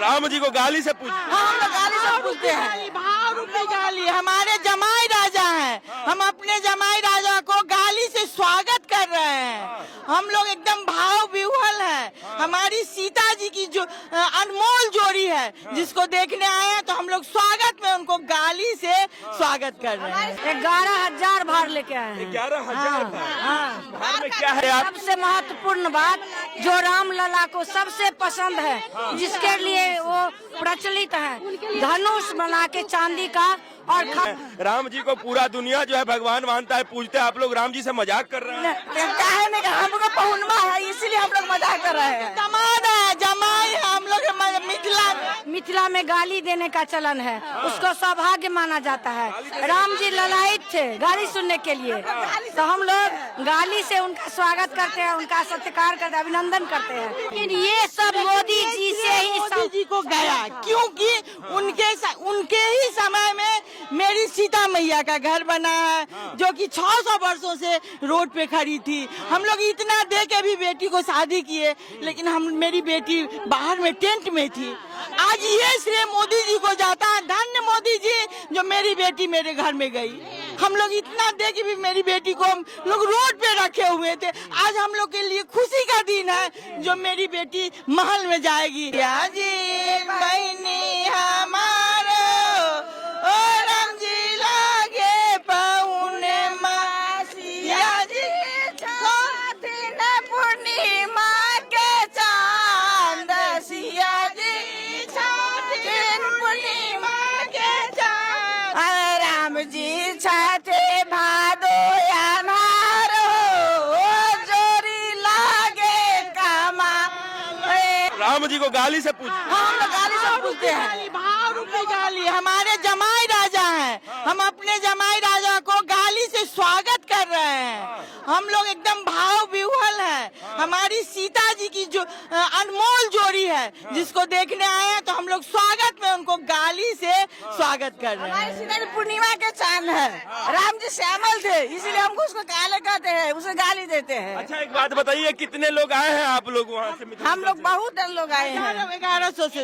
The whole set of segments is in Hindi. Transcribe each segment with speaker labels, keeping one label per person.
Speaker 1: राम जी को गाली से पूछ,
Speaker 2: हम लोग गाली से पूछते हैं। भाव रूपी गाली, हमारे जमाई राजा हैं, हम अपने जमाई राजा को गाली से स्वागत कर रहे हैं। हम लोग एकदम भाव विह्वल है। हमारी सीता जी की जो अनमोल जोड़ी है, जिसको देखने आए हैं, तो हम लोग स्वागत में उनको गाली से स्वागत कर रहे हैं।
Speaker 3: 11,000 भार लेके आए हैं।
Speaker 1: 11,000 भार में क्या है आप?
Speaker 3: सबसे महत्वपूर्ण बात जो राम लला को सबसे पसंद है, जिसके लिए वो प्रचलित है, धनुष बना के चांदी का। और
Speaker 1: राम जी को पूरा दुनिया जो है भगवान मानता है, पूजते हैं। आप लोग राम जी से मजाक कर रहे हैं?
Speaker 2: हम लोग पहुनमा है, इसीलिए हम लोग मजाक कर रहे हैं। दमाद है, जमाई है, हम लोग
Speaker 3: मिथिला में गाली देने का चलन है, उसको सौभाग्य माना जाता है। राम जी ललायित थे गाली सुनने के लिए, तो हम लोग गाली से उनका स्वागत करते हैं, उनका सत्कार करते हैं, अभिनंदन करते हैं। लेकिन ये सब मोदी जी से ही
Speaker 2: मोदी जी को गया, क्योंकि उनके ही समय में मेरी सीता मैया का घर बना है, जो कि 600 वर्षों से रोड पे खड़ी थी। हम लोग इतना दे के भी बेटी को शादी किए, लेकिन मेरी बेटी बाहर में टेंट में थी। आज ये श्रेय मोदी जी को जाता है। धन्य मोदी जी, जो मेरी बेटी मेरे घर में गई। हम लोग इतना दे के भी मेरी बेटी को हम लोग रोड पे रखे हुए थे। आज हम लोग के लिए खुशी का दिन है, जो मेरी बेटी महल में जाएगी। जी बहनी हमारो राम जी लागे पौने मासिया जी पूर्णिमा के चांद सिया जी पूर्णिमा के चांद। राम जी छठे भादो अनारो जोरी लागे कमा।
Speaker 1: राम जी को गाली से पूछ,
Speaker 2: हम लोग गाली से पूछते हैं। भाव रूपी गाली, हमारे जमाई राजा हैं, हम अपने जमाई राजा को गाली से स्वागत कर रहे हैं। हम लोग एकदम भाव विह्वल है। हमारी सीता जी की जो अनमोल जोड़ी है, जिसको देखने आए हैं, तो हम लोग स्वागत में उनको गाली से स्वागत कर रहे हैं। हमारी सीता जी पूर्णिमा के चांद है, राम जी श्यामल थे, इसीलिए हमको उसको काले कहते हैं, उसे गाली देते हैं।
Speaker 1: अच्छा एक बात बताइए, कितने लोग आए हैं आप लोग वहाँ से?
Speaker 2: हम लोग बहुत लोग आए हैं, 1100 से।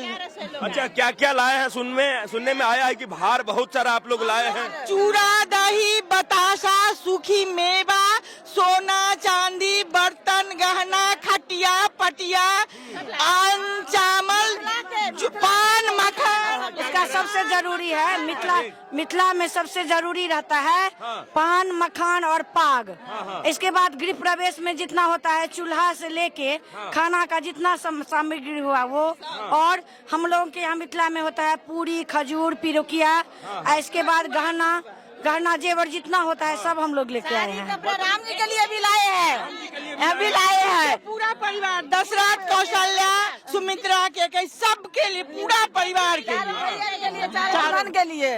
Speaker 1: अच्छा क्या क्या लाए हैं? सुनने में आया है कि भार बहुत सारा आप लोग लाए हैं।
Speaker 2: चूड़ा, दही, बताशा, सूखी मेवा, सोना चांदी, बर्तन, गहना, खटिया पटिया, अन्न, चावल, पान, मक्खन।
Speaker 3: इसका सबसे जरूरी है, मिथिला में सबसे जरूरी रहता है पान, मखान और पाग। इसके बाद गृह प्रवेश में जितना होता है, चूल्हा से लेके खाना का जितना सामग्री हुआ वो, और हम लोगों के यहाँ मिथिला में होता है पूरी, खजूर, पिरुकिया। इसके बाद गहना जेवर जितना होता है सब हम लोग लेके आए हैं।
Speaker 2: राम जी के लिए भी लाए हैं, अभी लाए हैं। पूरा परिवार, दशरथ, कौशल्या, सुमित्रा के सबके लिए, पूरा परिवार के लिए, चारण के लिए।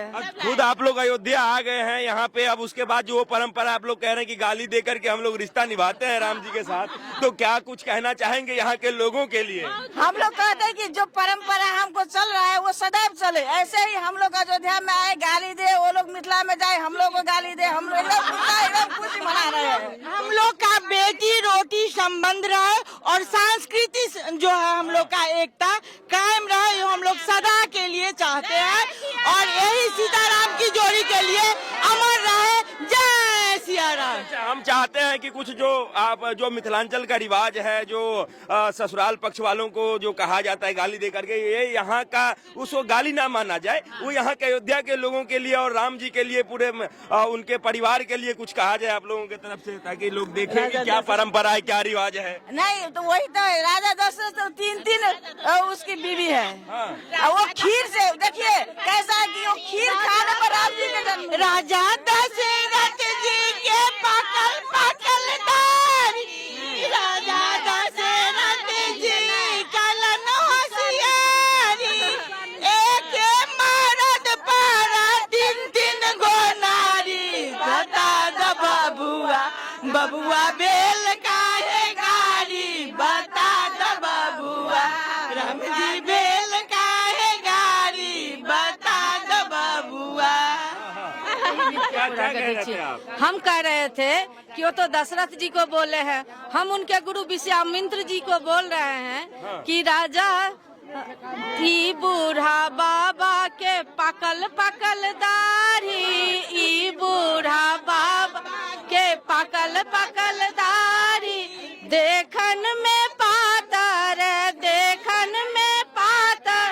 Speaker 1: खुद आप लोग अयोध्या आ गए हैं यहाँ पे, अब उसके बाद जो वो परंपरा आप लोग कह रहे हैं कि गाली देकर के हम लोग रिश्ता निभाते हैं राम जी के साथ, तो क्या कुछ कहना चाहेंगे यहाँ के लोगों के लिए?
Speaker 2: हम लोग कहते हैं कि जो परंपरा हमको चल रहा है वो सदैव चले। ऐसे ही हम लोग अयोध्या में आए, गाली दे, वो लोग मिथिला में जाए, हम लोग को गाली दे। हम लोग एकदम खुशी मना रहे हैं। हम लोग का बेटी रोटी संबंध रहे, और संस्कृति जो है हम लोग का एकता कायम रहे, जो हम लोग सदा के लिए चाहते हैं। और यही सीताराम की जोड़ी के लिए अमर रहे। जय सिया राम।
Speaker 1: हम चाहते हैं कि कुछ जो मिथिलांचल का रिवाज है, जो ससुराल पक्ष वालों को जो कहा जाता है गाली दे करके, ये यहाँ का उसको गाली ना माना जाए, वो यहाँ के अयोध्या के लोगों के लिए और राम जी के लिए, पूरे उनके परिवार के लिए कुछ कहा जाए आप लोगों की तरफ से, ताकि लोग देखें कि क्या परंपरा है, क्या रिवाज है।
Speaker 2: नहीं तो वही तो राजा दशरथ तो तीन उसकी बीवी है। वो खीर से देखिए कैसा कि वो खीर खाने पर राम जी के जन्म। राजा दशरथ जी के पकल दारी, राजा दशरथ जी कलन होशियारी, एक मर्द पर तीन गो नारी। बता द बबुआ बेल काहे गाड़ी, बता द बबुआ राम जी बेल काहे गाड़ी, बता द बबुआ।
Speaker 3: हम कह रहे थे कि वो तो दशरथ जी को बोले हैं, हम उनके गुरु विश्वामित्र जी को बोल रहे हैं कि राजा ई बूढ़ा बाबा के पकल पकल दाढ़ी, ई बूढ़ा बाबा के पकल पकल दाढ़ी, देखन में पातर, देखन में पातर,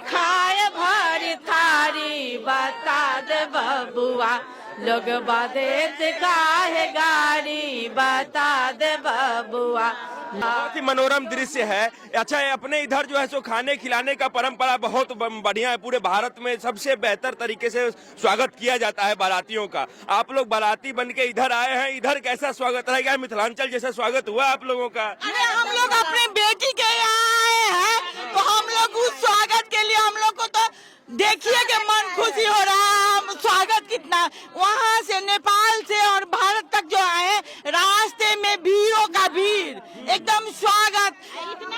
Speaker 3: खाए भर थारी, बता दे बबुआ लोग बादेत काहे गाड़ी, बता दे बबुआ।
Speaker 1: बहुत ही मनोरम दृश्य है। अच्छा है, अपने इधर जो है सो खाने खिलाने का परंपरा बहुत बढ़िया है। पूरे भारत में सबसे बेहतर तरीके से स्वागत किया जाता है बारातियों का। आप लोग बाराती बन के इधर आए हैं, इधर कैसा स्वागत रहेगा? मिथिलांचल जैसा स्वागत हुआ आप लोगों का?
Speaker 2: अरे हम लोग अपने बेटी के यहाँ आए हैं, तो हम लोग उस स्वागत के लिए हम लोग को तो देखिए कि मन खुशी हो रहा है। हम स्वागत कितना वहाँ से नेपाल से और भारत तक जो आए, रास्ते में भीड़ों का भीड़, एकदम स्वागत।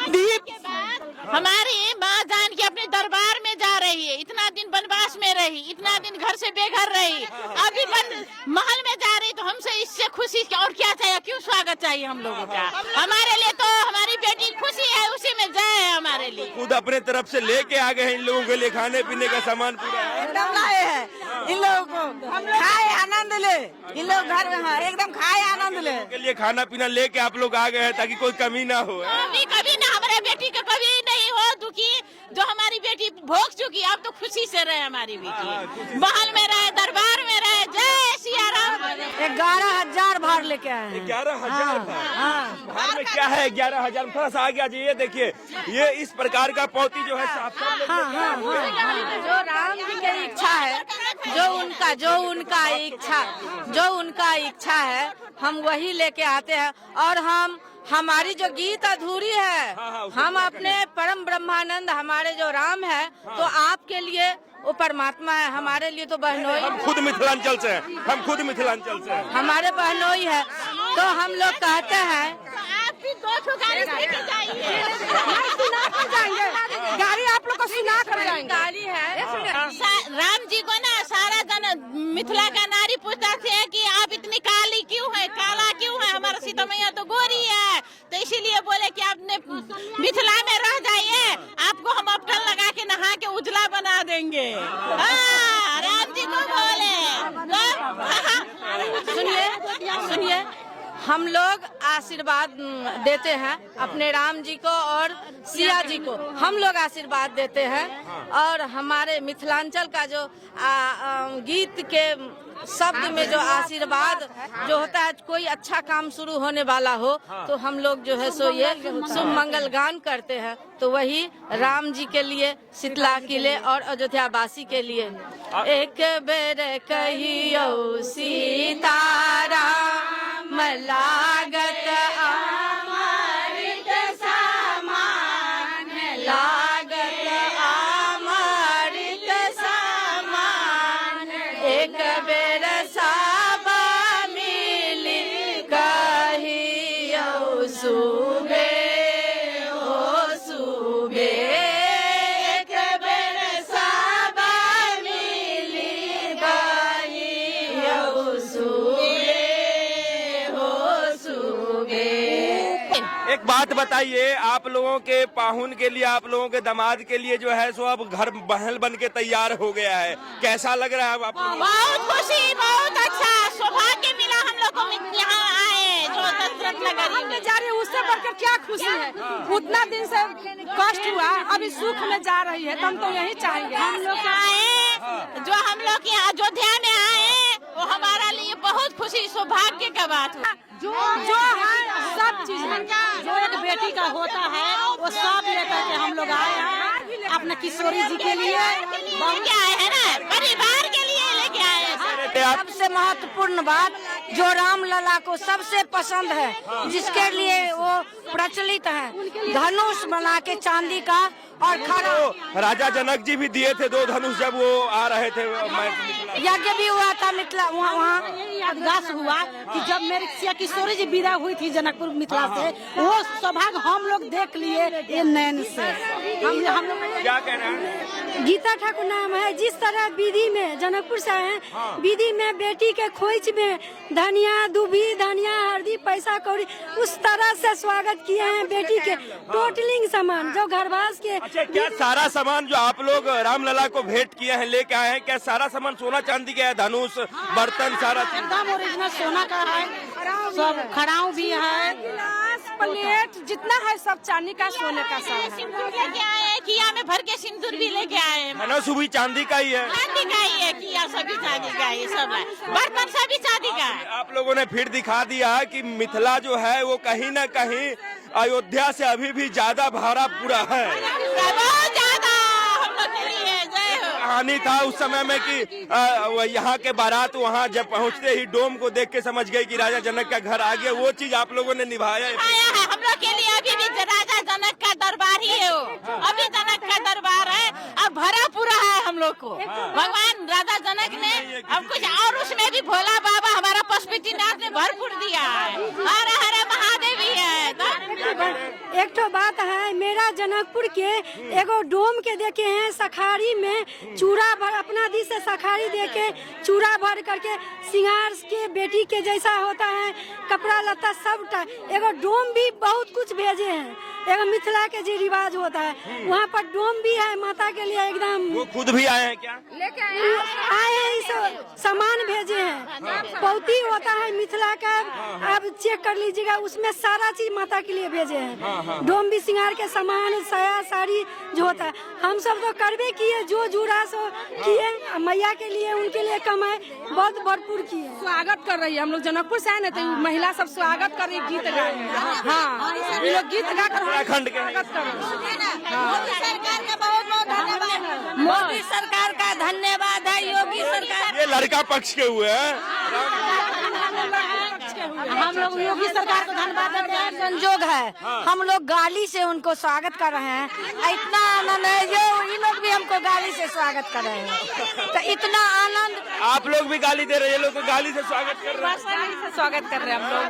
Speaker 2: भीड़
Speaker 4: के बाद हमारी माँ जान की अपने दरबार में जा रही है। इतना दिन वनवास में रही, इतना दिन घर से बेघर रही, अभी महल में जा रही, तो हमसे इससे खुशी और क्या चाहिए? क्यों स्वागत चाहिए हम लोगों का? हमारे लिए तो हमारी बेटी खुशी है, उसी में जय है हमारे लिए।
Speaker 1: खुद अपने तरफ से लेके आ गए हैं इन लोगों के लिए खाने पीने का सामान पूरा
Speaker 2: एकदम लाए हैं इन लोगों को, खाए आनंद ले। इन लोग घर में हैं, एकदम खाए आनंद ले
Speaker 1: के लिए खाना पीना लेके आप लोग आ गए हैं ताकि कोई कमी ना हो।
Speaker 4: कभी ना हमारे बेटी का कभी नहीं हो दुखी। जो हमारी बेटी भोग चुकी, अब तो खुशी से रहे हमारी बेटी, महल में रहे, दरबार में रहे। जय सिया राम।
Speaker 3: 11,000 भार लेके आए हैं।
Speaker 1: 11,000 भार में क्या है? 11,000 थोड़ा सा आगे आ जाइए। देखिए ये इस प्रकार का पौती जो है
Speaker 3: जो राम जी की इच्छा है, जो उनका इच्छा है, हम वही लेके आते हैं। और हमारी जो गीत अधूरी है, हम अपने परम ब्रह्मानंद हमारे जो राम है, तो आपके लिए वो परमात्मा है, हमारे लिए तो बहनोई।
Speaker 1: हम खुद मिथिलांचल से हैं, हम खुद मिथिलांचल से हैं।
Speaker 3: हमारे बहनोई है, तो हम लोग कहते हैं
Speaker 4: आप भी 2 गाड़ी लेके जाइए।
Speaker 3: गाड़ी आप लोग को सुना कर जाएंगे। गाड़ी है
Speaker 4: राम जी को ना सारा जन मिथिला का नारी पूछता थे कि आप इतनी काली क्यों है, काला क्यों है? हमारा सीता मैया तो गोरी है, तो इसीलिए बोले कि आपने मिथिला में रह जाइए, आपको हम अबटन लगा के नहा के उजला बना देंगे। राम जी को बोले।
Speaker 3: सुनिए, हम लोग आशीर्वाद देते हैं अपने राम जी को और सिया जी को, हम लोग आशीर्वाद देते हैं। और हमारे मिथिलांचल का जो गीत के शब्द में जो आशीर्वाद जो होता है, कोई अच्छा काम शुरू होने वाला हो तो हम लोग जो है सो ये शुभ मंगल गान करते हैं। तो वही राम जी के लिए, शीतला किले और अयोध्या वासी के लिए एक बेर कहियो सीताराम लागत अमृत समान, लागत अमृत समान, एक बेर सब मिली कहियो सुबे हो सुबे, एक बेर सब मिली कहियो सुबे हो सुबे।
Speaker 1: एक बात बताइए, आप लोगों के पाहुन के लिए, आप लोगों के दामाद के लिए जो है सो अब घर महल बन के तैयार हो गया है, कैसा लग रहा है आपको?
Speaker 4: बहुत खुशी, बहुत अच्छा सौभाग्य मिला हम लोग को यहाँ आए, जो दशरथ नगरी में
Speaker 3: जा रही है, उससे बढ़कर क्या खुशी है? उतना दिन से कष्ट हुआ, अभी सुख में जा रही है, हम तो यही चाहेंगे।
Speaker 4: हम लोग आए, जो हम लोग यहाँ अयोध्या में आए, वो हमारा लिए बहुत खुशी सौभाग्य का बात है।
Speaker 3: जो है सब चीज है, जो एक बेटी का होता है वो सब लेकर के हम लोग आए हैं अपने किशोरी जी के लिए
Speaker 4: लेके आए हैं ना, परिवार के लिए लेके आए हैं।
Speaker 3: सबसे महत्वपूर्ण बात जो राम लला को सबसे पसंद है, जिसके लिए वो प्रचलित है, धनुष बना के चांदी का और खड़ा।
Speaker 1: तो राजा जनक जी भी दिए थे 2 धनुष जब वो आ रहे थे।
Speaker 3: यज्ञ भी हुआ था मिथिला, वहाँ
Speaker 5: अरदास हुआ कि जब मेरी सिया किशोरी जी विदा हुई थी जनकपुर मिथिला से, वो सौभाग्य हम लोग देख लिए ये नैन से। हम लोग
Speaker 1: क्या कह रहे हैं?
Speaker 6: गीता ठाकुर नाम है। जिस तरह विधि में जनकपुर से आए हैं, विधि में बेटी के खोइच में धनिया दुभी, धनिया हल्दी, पैसा कौड़ी, उस तरह से स्वागत किए हैं बेटी के। टोटलिंग सामान जो घरवास के
Speaker 1: अच्छा, क्या सारा सामान जो आप लोग रामलला को भेंट किए हैं, लेके आए हैं, क्या सारा सामान सोना चांदी का है? धनुष, बर्तन, सारा चीज
Speaker 5: एकदम ओरिजिनल सोना का है, सब खड़ाऊ भी है,
Speaker 7: गिलास प्लेट जितना है सब चांदी का सोने का सब है।
Speaker 4: सिंदूर लेके आए हैं, किया में भर के सिंदूर भी लेके आए हैं।
Speaker 1: धनुष भी चांदी का ही है,
Speaker 4: चांदी का ही है, किया सभी चांदी का ही सब है, बर्तन सभी चांदी का है।
Speaker 1: आप लोगों ने फिर दिखा दिया कि मिथिला जो है वो कहीं न कहीं अयोध्या से अभी भी ज्यादा भाड़ा पूरा है।
Speaker 4: बहुत ज्यादा हम लोग के लिए जय हो।
Speaker 1: कहानी था उस समय में कि यहाँ के बारात वहाँ जब पहुँचते ही डोम को देख के समझ गए कि राजा जनक का घर आ गया। वो चीज आप लोगों ने निभाया है।
Speaker 4: आया है हम लोग के लिए, अभी भी राजा जनक का दरबार ही है वो, अभी जनक का दरबार है, अब भरा पूरा है हम लोग को। भगवान राजा जनक ने अब कुछ और उसमें भी भोला बाबा हमारा पशुपतिनाथ ने भरपूर दिया है, हर हर महादेव ही है।
Speaker 6: एक तो बात है, मेरा जनकपुर के एगो डोम के देखे हैं, सखारी में चूड़ा भर अपना दी से सखारी दे के चूड़ा भर करके सिंगार के बेटी के जैसा होता है, कपड़ा लत्ता सब एगो डोम भी बहुत कुछ भेजे हैं। एगो मिथिला के जो रिवाज होता है वहाँ पर डोम भी है माता के लिए एकदम।
Speaker 1: वो खुद भी आए हैं क्या?
Speaker 6: आए हैं, इस सामान भेजे हैं, पौती होता है मिथिला का, आप चेक कर लीजिएगा, उसमें सारा चीज माता के लिए भेजे हैं। डोम भी सिंगार के सामान, साया साड़ी जो होता है, हम सब तो करबे किए, जो जुड़ा सो किए, मैया के लिए उनके लिए कमाए, बहुत भरपूर किए।
Speaker 7: स्वागत कर रही है, हम लोग जनकपुर से आए ना, तो महिला सब स्वागत कर रही, गीत गा रही है। हाँ, ये लोग गीत गा कर
Speaker 1: उत्तराखंड के
Speaker 7: स्वागत कर रही है।
Speaker 4: मोदी सरकार का बहुत बहुत धन्यवाद।
Speaker 3: मोदी सरकार का धन्यवाद है, योगी सरकार।
Speaker 1: ये लड़का पक्ष के हुए हैं।
Speaker 5: हम लोग योगी सरकार को धन्यवाद देते हैं।
Speaker 3: संजोग है, हम लोग गाली से उनको स्वागत कर रहे हैं, इतना आनंद है, ये लोग भी हमको गाली से स्वागत कर रहे हैं, तो इतना आनंद।
Speaker 1: आप लोग भी गाली दे रहे हैं, ये लोग तो गाली से स्वागत कर रहे हैं।
Speaker 7: स्वागत कर रहे हैं हम लोग।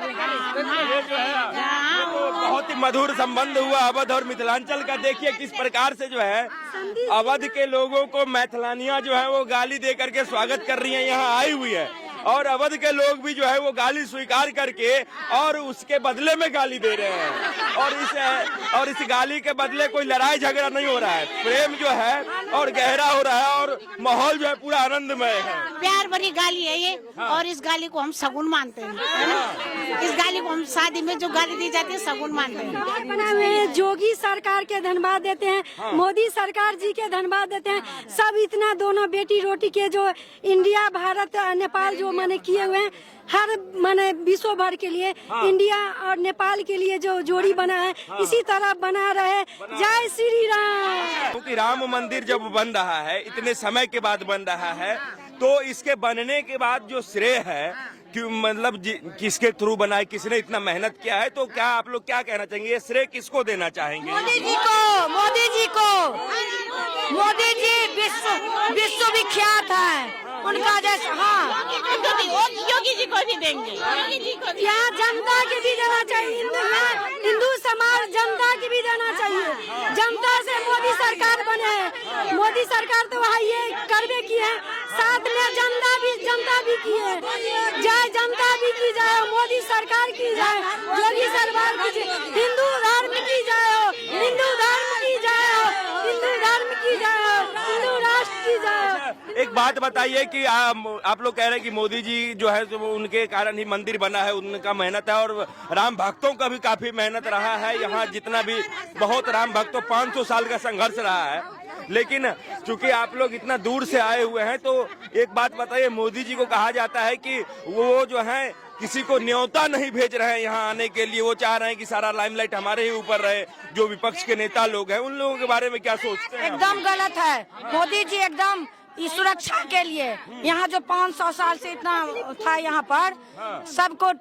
Speaker 1: ये जो है तो बहुत ही मधुर संबंध हुआ अवध और मिथिलांचल का। देखिए किस प्रकार से जो है अवध के लोगों को मैथिलानियां जो है वो गाली दे करके स्वागत कर रही हैं, यहाँ आई हुई है, और अवध के लोग भी जो है वो गाली स्वीकार करके और उसके बदले में गाली दे रहे हैं, और इस गाली के बदले कोई लड़ाई झगड़ा नहीं हो रहा है, प्रेम जो है और गहरा हो रहा है, और माहौल जो है पूरा आनंदमय है।
Speaker 5: प्यार भरी गाली है ये, और इस गाली को हम सगुन मानते हैं, है ना? इस गाली को हम शादी में जो गाली दी जाती है सगुन मानते हैं।
Speaker 6: बना हुए हैं, योगी सरकार के धन्यवाद देते हैं, मोदी सरकार जी के धन्यवाद देते हैं, सब इतना दोनों बेटी रोटी के जो इंडिया भारत नेपाल जो माने किए हुए हैं, हर माने विश्व भर के लिए इंडिया और नेपाल के लिए जो जोड़ी बना है, इसी तरह बना रहे। जय श्री राम।
Speaker 1: क्योंकि राम मंदिर जब बन रहा है, इतने समय के बाद बन रहा है, तो इसके बनने के बाद जो श्रेय है कि मतलब किसके थ्रू बना है, किसने इतना मेहनत किया है, तो क्या आप लोग क्या कहना चाहेंगे, ये श्रेय किसको देना चाहेंगे?
Speaker 3: मोदी जी को, मोदी जी को। मोदी जी विश्व विख्यात है, उनका जैसा। हाँ,
Speaker 4: योगी जी को भी देंगे, योगी जी को भी।
Speaker 6: यहाँ जनता की भी देना चाहिए, हिंदू समाज जनता की भी देना चाहिए। जनता से मोदी सरकार बने हैं, मोदी सरकार तो वहाँ ये करवे की है, साथ में जनता भी की है। जय जनता भी की जाए, मोदी सरकार की जाए, योगी सरकार की जाए, हिंदू धर्म की जाए, हिंदू धर्म की जाए, हिंदू धर्म की जाए, हिंदू राष्ट्र की जाए।
Speaker 1: एक बात बताइए कि आप लोग कह रहे हैं कि मोदी जी जो है तो उनके कारण ही मंदिर बना है, उनका मेहनत है, और राम भक्तों का भी काफी मेहनत रहा है। यहाँ जितना भी बहुत राम भक्तों 500 साल का संघर्ष रहा है, लेकिन चूंकि आप लोग इतना दूर से आए हुए हैं, तो एक बात बताइए, मोदी जी को कहा जाता है कि वो जो है किसी को न्योता नहीं भेज रहे हैं यहाँ आने के लिए, वो चाह रहे हैं कि सारा लाइमलाइट हमारे ही ऊपर रहे। जो विपक्ष के नेता लोग हैं, उन लोगों के बारे में क्या सोचते हैं?
Speaker 3: एकदम गलत है। मोदी जी एकदम इस सुरक्षा के लिए, यहाँ जो 500 साल से इतना था, यहाँ पर सबको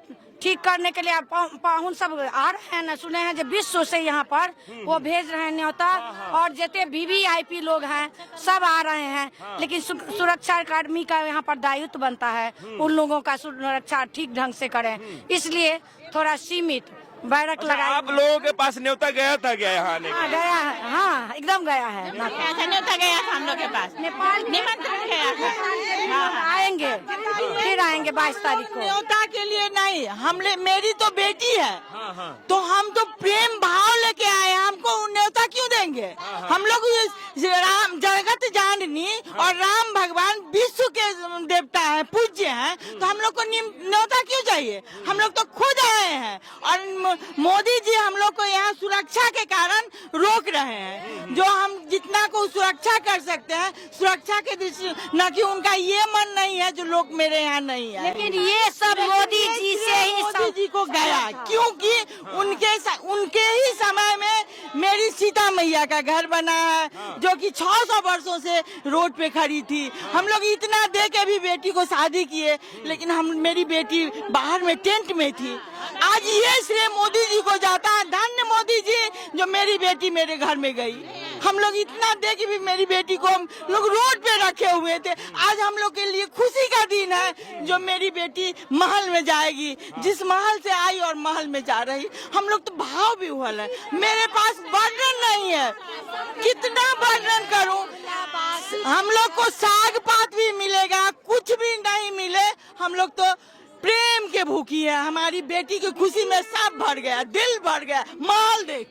Speaker 3: ठीक करने के लिए पाहुन सब आ रहे हैं ना, सुने हैं जो विश्व से यहाँ पर वो भेज रहे हैं न्योता, और जितने VVIP लोग हैं सब आ रहे हैं, लेकिन सुरक्षा कर्मी का यहाँ पर दायित्व बनता है उन लोगों का सुरक्षा ठीक ढंग से करें, इसलिए थोड़ा सीमित बैरक
Speaker 1: अच्छा,
Speaker 3: लगाई।
Speaker 1: आप लोगों के पास न्योता गया था क्या यहाँ आने
Speaker 3: हाँ, गया है, हाँ एकदम गया है।
Speaker 4: ऐसा न्योता गया था हम लोग के पास, निमंत्रण गया था।
Speaker 3: आएंगे, फिर आएंगे 22 तारीख को।
Speaker 2: न्योता के लिए नहीं, मेरी तो बेटी है,
Speaker 1: हाँ।
Speaker 2: तो हम तो प्रेम भाव लेके आए हैं, हमको न्योता क्यों देंगे? हम लोग राम जगत जाननी और राम भगवान विश्व के देवता है, पूज्य हैं, तो हम लोग को न्योता क्यों चाहिए? हम लोग तो खुद आए हैं और मोदी जी हम लोग को यहाँ सुरक्षा के कारण रोक रहे हैं। जो हम जितना को सुरक्षा कर सकते हैं सुरक्षा के दृष्टि, न कि उनका ये मन नहीं है जो लोग मेरे यहाँ नहीं है।
Speaker 3: लेकिन ये सब मोदी जी से ही
Speaker 2: मोदी जी को गया, क्योंकि उनके ही समय में मेरी सीता मैया का घर बना है, जो कि 600 वर्षों से रोड पे खड़ी थी। हम लोग इतना दे के भी बेटी को शादी किए, लेकिन मेरी बेटी बाहर में टेंट में थी। आज ये श्रेय मोदी जी को जाता है। धन्य मोदी जी जो मेरी बेटी मेरे घर में गई। हम लोग इतना दे के भी मेरी बेटी को हम लोग रोड पे रखे हुए थे। आज हम लोग के लिए खुशी का दिन है जो मेरी बेटी महल में जाएगी, जिस महल से आई और महल में जा रही। हम लोग तो भाव विह्वल है, मेरे पास वर्णन नहीं है, कितना वर्णन करूं। हम लोग को साग पात भी मिलेगा, कुछ भी नहीं मिले, हम लोग तो प्रेम के भूखी है। हमारी बेटी की खुशी में सब भर गया, दिल भर गया, महल देख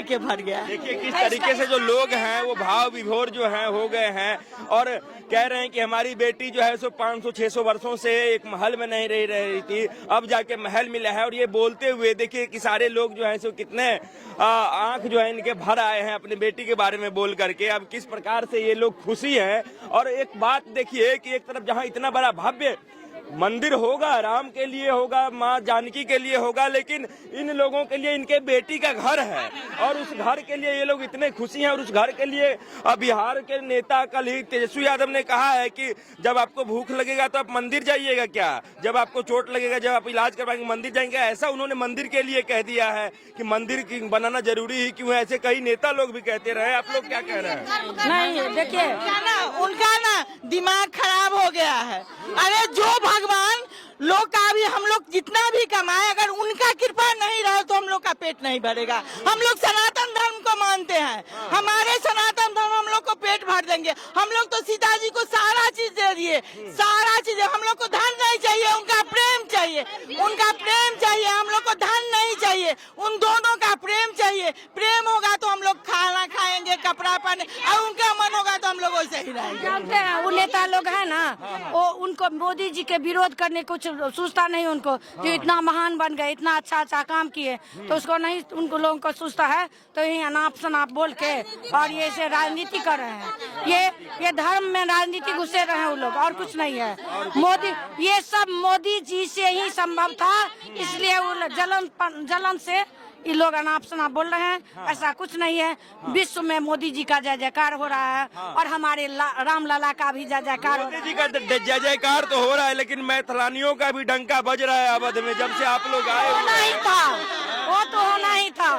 Speaker 2: के भर गया।
Speaker 1: देखिए किस तरीके से जो लोग हैं वो भाव विभोर जो हैं हो गए हैं और कह रहे हैं कि हमारी बेटी जो है सो 500-600 वर्षों से एक महल में नहीं रह रही थी, अब जाके महल मिला है। और ये बोलते हुए देखिए कि सारे लोग जो हैं सो कितने आंख जो है इनके भर आए हैं अपनी बेटी के बारे में बोल करके। अब किस प्रकार से ये लोग खुशी हैं। और एक बात देखिए कि एक तरफ जहाँ इतना बड़ा भव्य मंदिर होगा, राम के लिए होगा, माँ जानकी के लिए होगा, लेकिन इन लोगों के लिए इनके बेटी का घर है और उस घर के लिए ये लोग इतने खुशी हैं। और उस घर के लिए बिहार के नेता कल ही तेजस्वी यादव ने कहा है कि जब आपको भूख लगेगा तो आप मंदिर जाइएगा, क्या जब आपको चोट लगेगा, जब आप इलाज करवाएंगे मंदिर जाएंगे। ऐसा उन्होंने मंदिर के लिए कह दिया है कि मंदिर बनाना जरूरी ही क्यों है। ऐसे कई नेता लोग भी कहते रहे, आप लोग क्या कह रहे हैं?
Speaker 3: नहीं देखिए,
Speaker 2: उनका ना दिमाग खराब हो गया है। अरे जो भगवान लोग का भी हम लोग जितना भी कमाए, अगर उनका कृपा नहीं रहे तो हम लोग का पेट नहीं भरेगा। हम लोग सनातन धर्म को मानते हैं, हमारे सनातन धर्म हम लोग को पेट भर देंगे। हम लोग तो सीता जी को सारा चीज दे दिए, सारा चीज। हम लोग को धन नहीं चाहिए, उनका प्रेम चाहिए, उनका प्रेम चाहिए। हम लोग को धन नहीं चाहिए, उन दोनों का प्रेम चाहिए। प्रेम होगा तो हम लोग खाना खाएंगे, कपड़ा पहने, और उनका मन होगा तो हम लोग वैसे ही रहेंगे।
Speaker 3: जानते हैं वो नेता लोग है ना, वो उनको मोदी जी के विरोध करने कुछ सोचता नहीं। उनको जो इतना महान बन गए, इतना अच्छा काम किए, तो उसको नहीं, उनको लोगों को सोचता है तो यही अनाप शनाप बोल के और ये से राजनीति कर रहे हैं। ये धर्म में राजनीति घुसे रहे हैं वो लोग, और कुछ नहीं है। मोदी, ये सब मोदी जी से ही संभव था, इसलिए वो जलन से ये लोग अनाप शनाप बोल रहे हैं। ऐसा कुछ नहीं है। विश्व में मोदी जी का जय जयकार हो रहा है और हमारे राम लला का भी जय जयकार।
Speaker 1: मोदी जी का जय जयकार तो हो रहा है, लेकिन मैथिलानियों का भी डंका बज रहा है अवध में जब से आप लोग आए।
Speaker 3: होना ही था, वो तो होना ही था।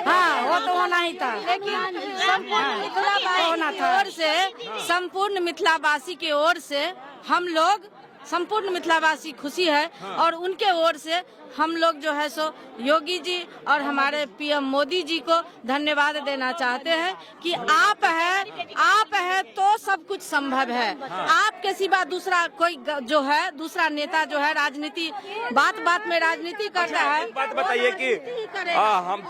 Speaker 3: हाँ, वो तो होना ही था।
Speaker 7: लेकिन संपूर्ण मिथिलावासी की ओर से हम लोग, संपूर्ण मिथिलावासी खुशी है। और उनके ओर से हम लोग जो है सो योगी जी और हमारे पीएम मोदी जी को धन्यवाद देना चाहते हैं कि आप है तो सब कुछ संभव है। आपके सिवा दूसरा कोई जो है, दूसरा नेता जो है राजनीति बात में राजनीति करता है।
Speaker 1: एक बात बताइए कि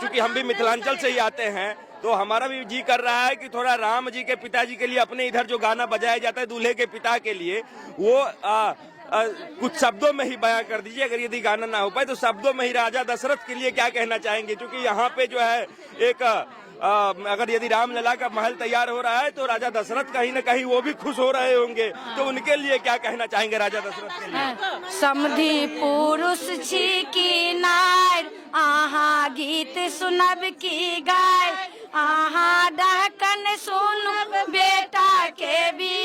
Speaker 1: चूंकि हम भी मिथिलांचल से ही आते हैं, तो हमारा भी जी कर रहा है कि थोड़ा राम जी के पिताजी के लिए अपने इधर जो गाना बजाया जाता है दूल्हे के पिता के लिए, वो कुछ शब्दों में ही बयां कर दीजिए। अगर यदि गाना ना हो पाए तो शब्दों में ही राजा दशरथ के लिए क्या कहना चाहेंगे? क्योंकि यहाँ पे जो है एक अगर यदि रामलला का महल तैयार हो रहा है तो राजा दशरथ कहीं न कहीं वो भी खुश हो रहे होंगे, तो उनके लिए क्या कहना चाहेंगे राजा दशरथ के लिए?
Speaker 3: समधि पुरुष छी की नार, आहा गीत सुनब की गाय, आहा डहकन सुन बेटा के भी